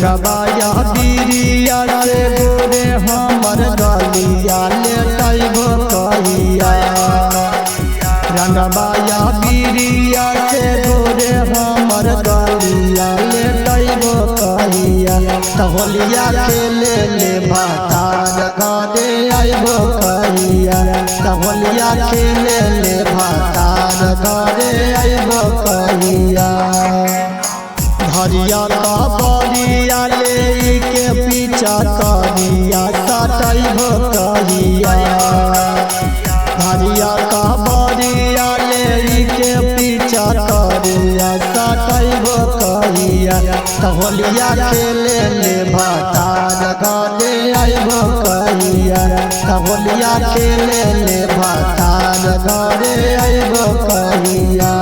रंगबाया बिरिया से गोरे हमर गलिया लेटैबो कहिया। रंगबाया बिरिया से गोरे हमर गलिया लेटैबो कहिया। होलिया खेले ले भातार घरे आइबो कहिया। होलिया खेले ले भातार घरे आइबो कहिया। हरिया का बरिया ले के पीछा करिया सटैबो कहिया। हरिया का बरिया ले के पीछा करिया सटैबो कहिया। होलिया खेले ले भातार घरे आइबो कहिया। होलिया खेले ले भातार घरे आइबो कहिया।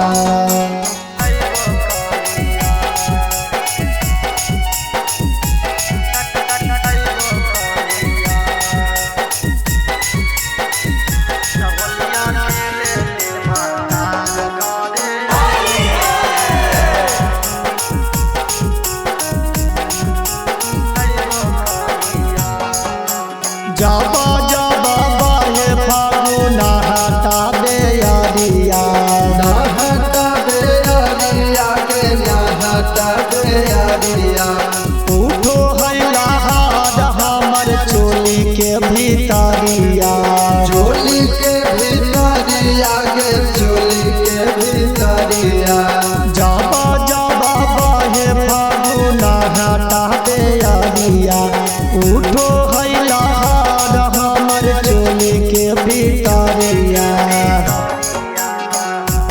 जाबा जाबा बाहे फागुना हटा बेयारिया। हटा बेयारिया के हटा बेयारिया। उठो है लहार हमर चोली के भीतरिया। चोली के भीतरिया के चोली के भीतरिया। जाबा जाबा बाहे फागुना हटा बेयारिया। उठो है लहार हमर चोली के भीतरिया।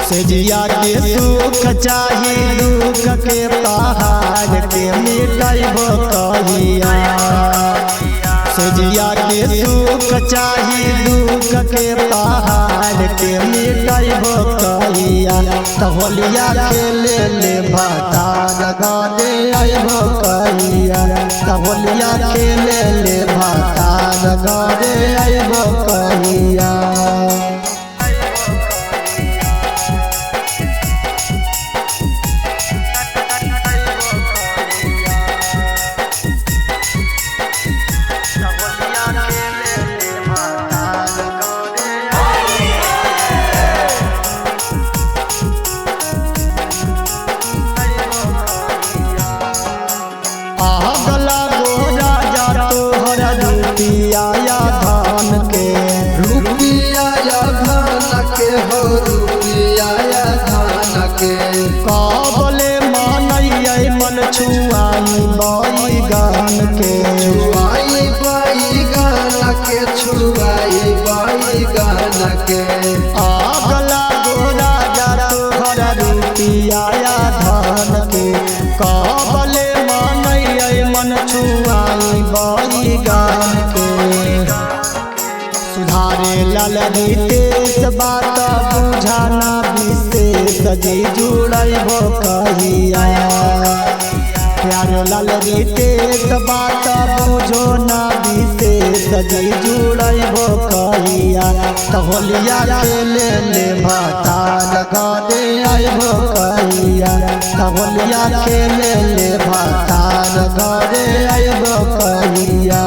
सेजिया के सुख चाही दुख के पहाड़ के मिटैबो कहिया। सेजिया के सुख चाही दुख के पहाड़ के मिटैबो कहिया। होलिया खेले ले भातार घरे आइबो कहिया। होलिया खेले ले भातार घरे आइबो कहिया। आगला गोरा जा तोहर रुपिया या धान के। रुपिया या धान के हो रुपिया या धान के। काबले मानैयै मन छुआई बैगन के। छुआई बैगन के छुआई बैगन के। आगला गोरा जा तोहर रुपिया या धान के। काबले मानैयै मन छुआई बैगन के। सुधारे लाल रितेश बात बुझाना विशेष जी जुड़ैबो कहिया। प्यार लाल रितेश बात बुझो ना विशेष जी जुड़ैबो कहिया। होलिया खेले ले भातार घरे आइबो कहिया। होलिया खेले ले भातार घरे आइबो कहिया।